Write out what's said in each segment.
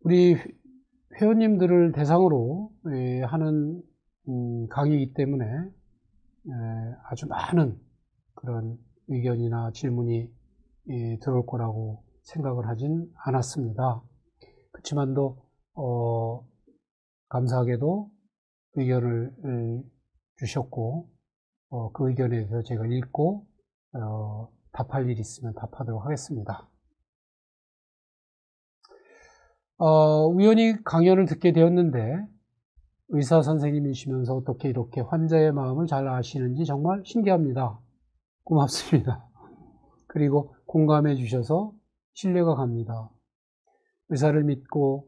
우리 회원님들을 대상으로 하는 강의이기 때문에 아주 많은 그런 의견이나 질문이 들어올 거라고 생각을 하진 않았습니다. 그렇지만도 감사하게도 의견을 주셨고 그 의견에 대해서 제가 읽고 답할 일이 있으면 답하도록 하겠습니다. 우연히 강연을 듣게 되었는데 의사 선생님이시면서 어떻게 이렇게 환자의 마음을 잘 아시는지 정말 신기합니다. 고맙습니다. 그리고 공감해 주셔서 신뢰가 갑니다. 의사를 믿고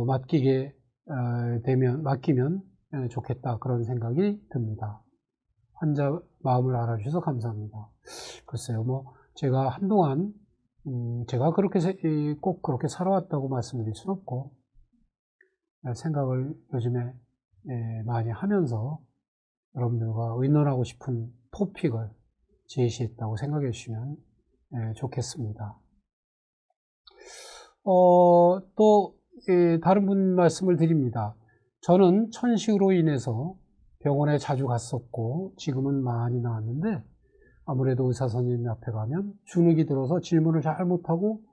맡기면 좋겠다, 그런 생각이 듭니다. 환자 마음을 알아주셔서 감사합니다. 글쎄요, 제가 한동안 제가 꼭 그렇게 살아왔다고 말씀드릴 수는 없고, 생각을 요즘에 많이 하면서 여러분들과 의논하고 싶은 토픽을 제시했다고 생각해 주시면 좋겠습니다. 또 다른 분 말씀을 드립니다. 저는 천식으로 인해서 병원에 자주 갔었고 지금은 많이 나았는데, 아무래도 의사 선생님 앞에 가면 주눅이 들어서 질문을 잘 못하고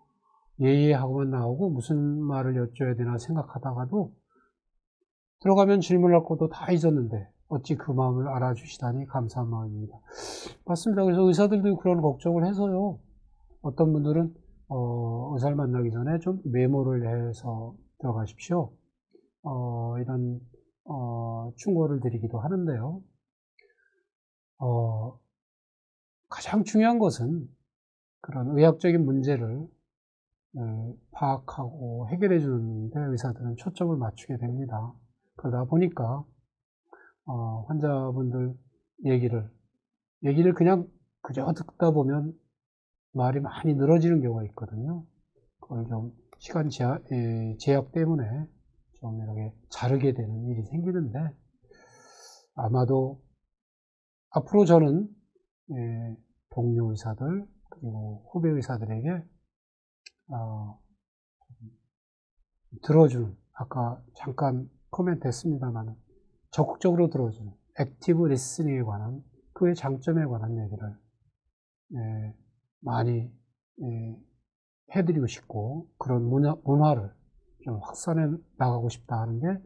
예예하고만 나오고 무슨 말을 여쭤야 되나 생각하다가도 들어가면 질문할 것도 다 잊었는데 어찌 그 마음을 알아주시다니 감사한 마음입니다. 맞습니다. 그래서 의사들도 그런 걱정을 해서요, 어떤 분들은 의사를 만나기 전에 좀 메모를 해서 들어가십시오, 이런 충고를 드리기도 하는데요. 가장 중요한 것은 그런 의학적인 문제를 파악하고 해결해 주는데 의사들은 초점을 맞추게 됩니다. 그러다 보니까 환자분들 얘기를 그냥 그저 듣다 보면 말이 많이 늘어지는 경우가 있거든요. 그걸 좀 시간 제약 때문에 좀 이렇게 자르게 되는 일이 생기는데, 아마도 앞으로 저는 동료 의사들 그리고 후배 의사들에게 들어주는, 아까 잠깐 코멘트 했습니다만 적극적으로 들어주는 액티브 리스닝에 관한, 그의 장점에 관한 얘기를 많이 해드리고 싶고, 그런 문화를 좀 확산해 나가고 싶다 하는 게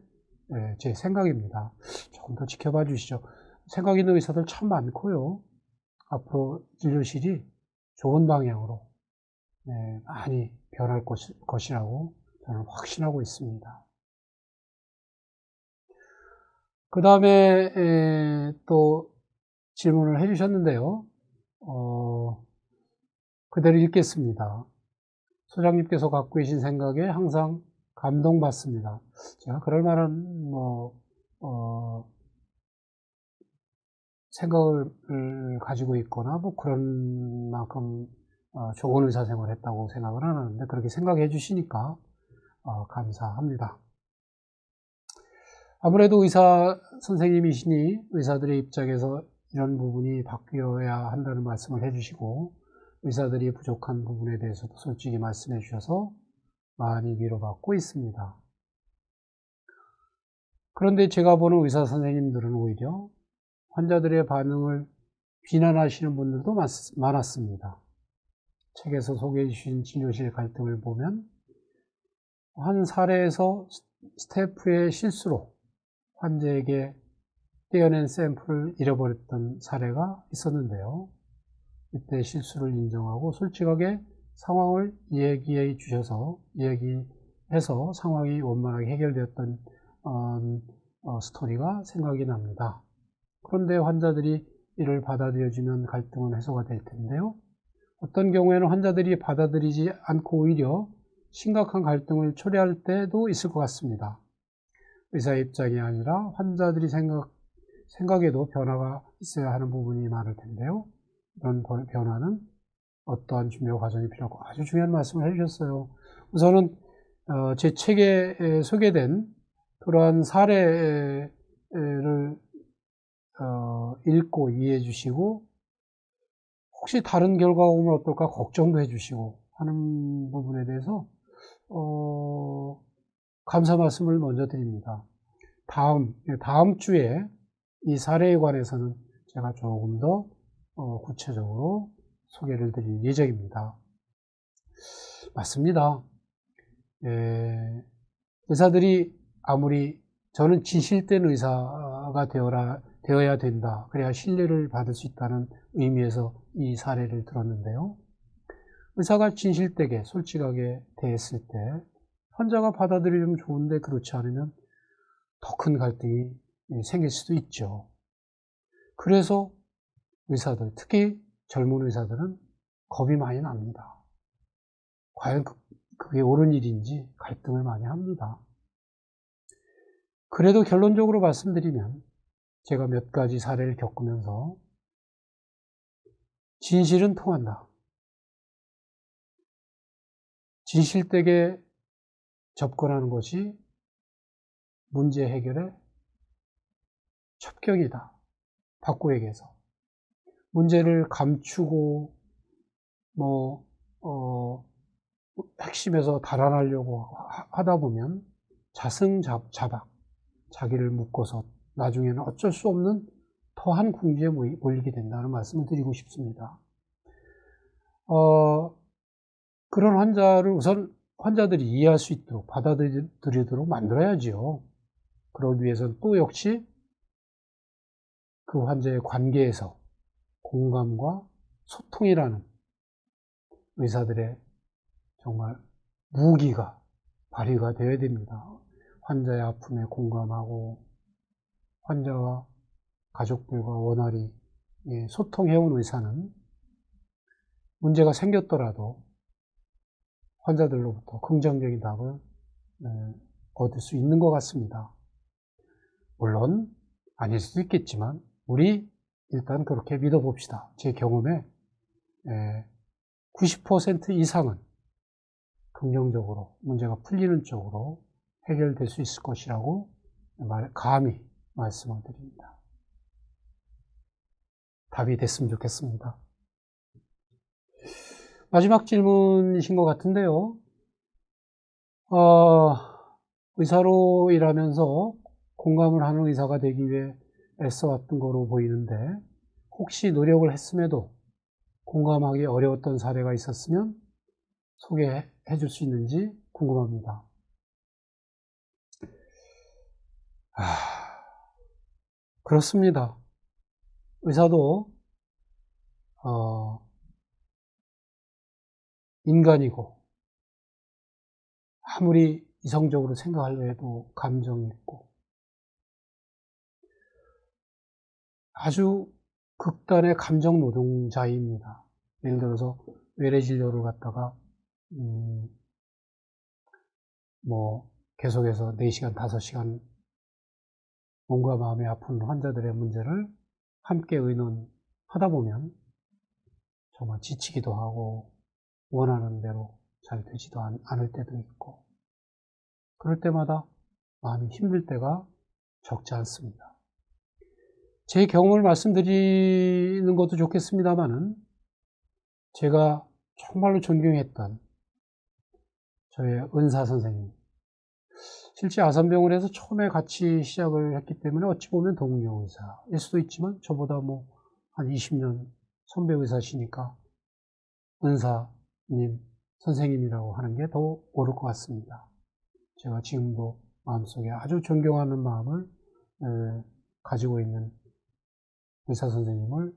제 생각입니다. 조금 더 지켜봐 주시죠. 생각 있는 의사들 참 많고요. 앞으로 진료실이 좋은 방향으로 많이 변할 것이라고 저는 확신하고 있습니다. 그 다음에 또 질문을 해주셨는데요. 그대로 읽겠습니다. 소장님께서 갖고 계신 생각에 항상 감동받습니다. 제가 그럴 만한 생각을 가지고 있거나 그런 만큼 좋은 의사생활을 했다고 생각을 안 하는데, 그렇게 생각해 주시니까 감사합니다. 아무래도 의사 선생님이시니 의사들의 입장에서 이런 부분이 바뀌어야 한다는 말씀을 해주시고, 의사들이 부족한 부분에 대해서도 솔직히 말씀해 주셔서 많이 위로받고 있습니다. 그런데 제가 보는 의사 선생님들은 오히려 환자들의 반응을 비난하시는 분들도 많았습니다. 책에서 소개해 주신 진료실 갈등을 보면 한 사례에서 스태프의 실수로 환자에게 떼어낸 샘플을 잃어버렸던 사례가 있었는데요. 이때 실수를 인정하고 솔직하게 상황을 얘기해서 상황이 원만하게 해결되었던 스토리가 생각이 납니다. 그런데 환자들이 이를 받아들여주면 갈등은 해소가 될 텐데요. 어떤 경우에는 환자들이 받아들이지 않고 오히려 심각한 갈등을 초래할 때도 있을 것 같습니다. 의사의 입장이 아니라 환자들이 생각에도 변화가 있어야 하는 부분이 많을 텐데요. 이런 변화는 어떠한 준비와 과정이 필요하고, 아주 중요한 말씀을 해주셨어요. 우선은 제 책에 소개된 그러한 사례를 읽고 이해해 주시고, 혹시 다른 결과가 오면 어떨까 걱정도 해 주시고 하는 부분에 대해서 감사 말씀을 먼저 드립니다. 다음 주에 이 사례에 관해서는 제가 조금 더 구체적으로 소개를 드릴 예정입니다. 맞습니다. 의사들이 아무리 저는 진실된 의사가 되어야 된다. 그래야 신뢰를 받을 수 있다는 의미에서 이 사례를 들었는데요. 의사가 진실되게 솔직하게 대했을 때 환자가 받아들이면 좋은데 그렇지 않으면 더 큰 갈등이 생길 수도 있죠. 그래서 의사들, 특히 젊은 의사들은 겁이 많이 납니다. 과연 그게 옳은 일인지 갈등을 많이 합니다. 그래도 결론적으로 말씀드리면 제가 몇 가지 사례를 겪으면서 진실은 통한다. 진실되게 접근하는 것이 문제 해결의 첩경이다. 바꿔 얘기해서. 문제를 감추고, 핵심에서 달아나려고 하다 보면 자승자박, 자기를 묶어서 나중에는 어쩔 수 없는 더한 궁지에 몰리게 된다는 말씀을 드리고 싶습니다. 그런 환자를 우선 환자들이 이해할 수 있도록 받아들이도록 만들어야지요. 그러기 위해서는 또 역시 그 환자의 관계에서 공감과 소통이라는 의사들의 정말 무기가 발휘가 되어야 됩니다. 환자의 아픔에 공감하고 환자와 가족들과 원활히 소통해온 의사는 문제가 생겼더라도 환자들로부터 긍정적인 답을 얻을 수 있는 것 같습니다. 물론 아닐 수도 있겠지만 우리 일단 그렇게 믿어봅시다. 제 경험에 90% 이상은 긍정적으로 문제가 풀리는 쪽으로 해결될 수 있을 것이라고 감히 말씀을 드립니다. 답이 됐으면 좋겠습니다. 마지막 질문이신 것 같은데요. 의사로 일하면서 공감을 하는 의사가 되기 위해 애써왔던 거로 보이는데 혹시 노력을 했음에도 공감하기 어려웠던 사례가 있었으면 소개해 줄 수 있는지 궁금합니다. 그렇습니다. 의사도 인간이고 아무리 이성적으로 생각하려 해도 감정이 있고 아주 극단의 감정 노동자입니다. 예를 들어서 외래 진료를 갖다가 계속해서 4시간, 5시간 몸과 마음이 아픈 환자들의 문제를 함께 의논하다 보면 정말 지치기도 하고 원하는 대로 잘 되지도 않을 때도 있고 그럴 때마다 마음이 힘들 때가 적지 않습니다. 제 경험을 말씀드리는 것도 좋겠습니다만은 제가 정말로 존경했던 저의 은사 선생님, 실제 아산병원에서 처음에 같이 시작을 했기 때문에 어찌 보면 동료 의사일 수도 있지만 저보다 한 20년 선배 의사시니까 은사님, 선생님이라고 하는 게 더 옳을 것 같습니다. 제가 지금도 마음속에 아주 존경하는 마음을 가지고 있는 의사 선생님을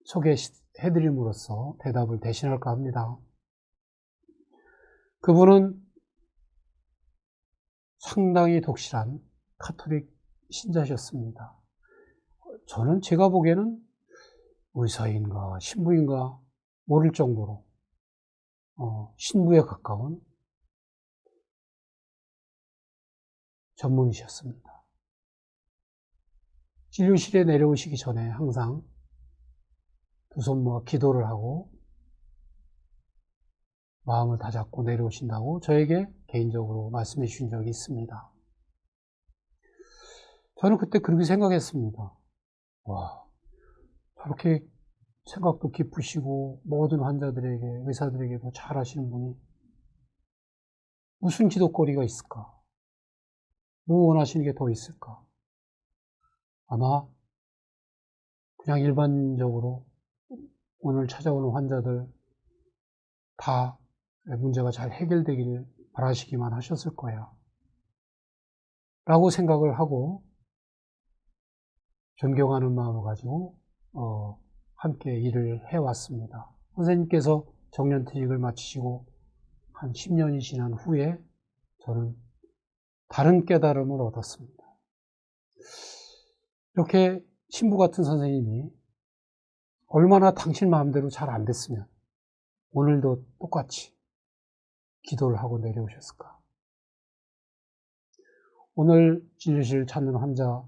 소개해드림으로써 대답을 대신할까 합니다. 그분은 상당히 독실한 카톨릭 신자셨습니다. 저는 제가 보기에는 의사인가 신부인가 모를 정도로 신부에 가까운 전문의셨습니다. 진료실에 내려오시기 전에 항상 두 손 모아 기도를 하고 마음을 다잡고 내려오신다고 저에게 개인적으로 말씀해 주신 적이 있습니다. 저는 그때 그렇게 생각했습니다. 와, 저렇게 생각도 깊으시고 모든 환자들에게 의사들에게도 잘하시는 분이 무슨 기도거리가 있을까? 뭐 원하시는 게 더 있을까? 아마 그냥 일반적으로 오늘 찾아오는 환자들 다 문제가 잘 해결되길 바라시기만 하셨을 거야. 라고 생각을 하고 존경하는 마음을 가지고 함께 일을 해왔습니다. 선생님께서 정년퇴직을 마치시고 한 10년이 지난 후에 저는 다른 깨달음을 얻었습니다. 이렇게 신부 같은 선생님이 얼마나 당신 마음대로 잘 안 됐으면 오늘도 똑같이 기도를 하고 내려오셨을까. 오늘 진료실 찾는 환자의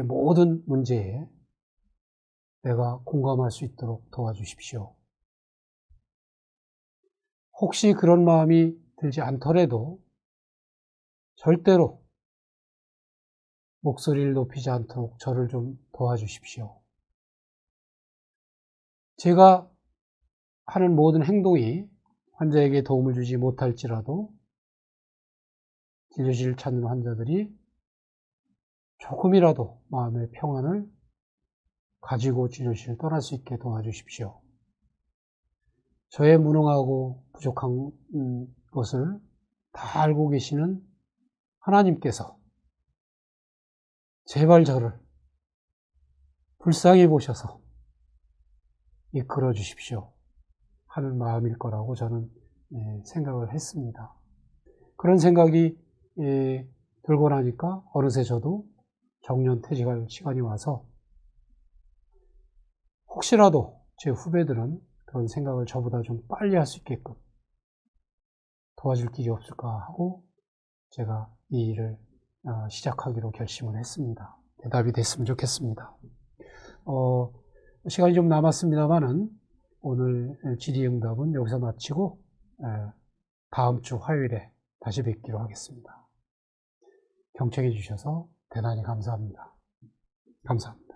모든 문제에 내가 공감할 수 있도록 도와주십시오. 혹시 그런 마음이 들지 않더라도 절대로 목소리를 높이지 않도록 저를 좀 도와주십시오. 제가 하는 모든 행동이 환자에게 도움을 주지 못할지라도 진료실을 찾는 환자들이 조금이라도 마음의 평안을 가지고 진료실을 떠날 수 있게 도와주십시오. 저의 무능하고 부족한 것을 다 알고 계시는 하나님께서 제발 저를 불쌍히 보셔서 이끌어 주십시오 하는 마음일 거라고 저는 생각을 했습니다. 그런 생각이 들고 나니까 어느새 저도 정년퇴직할 시간이 와서 혹시라도 제 후배들은 그런 생각을 저보다 좀 빨리 할 수 있게끔 도와줄 길이 없을까 하고 제가 이 일을 시작하기로 결심을 했습니다. 대답이 됐으면 좋겠습니다. 시간이 좀 남았습니다만은 오늘 질의응답은 여기서 마치고 다음 주 화요일에 다시 뵙기로 하겠습니다. 경청해 주셔서 대단히 감사합니다. 감사합니다.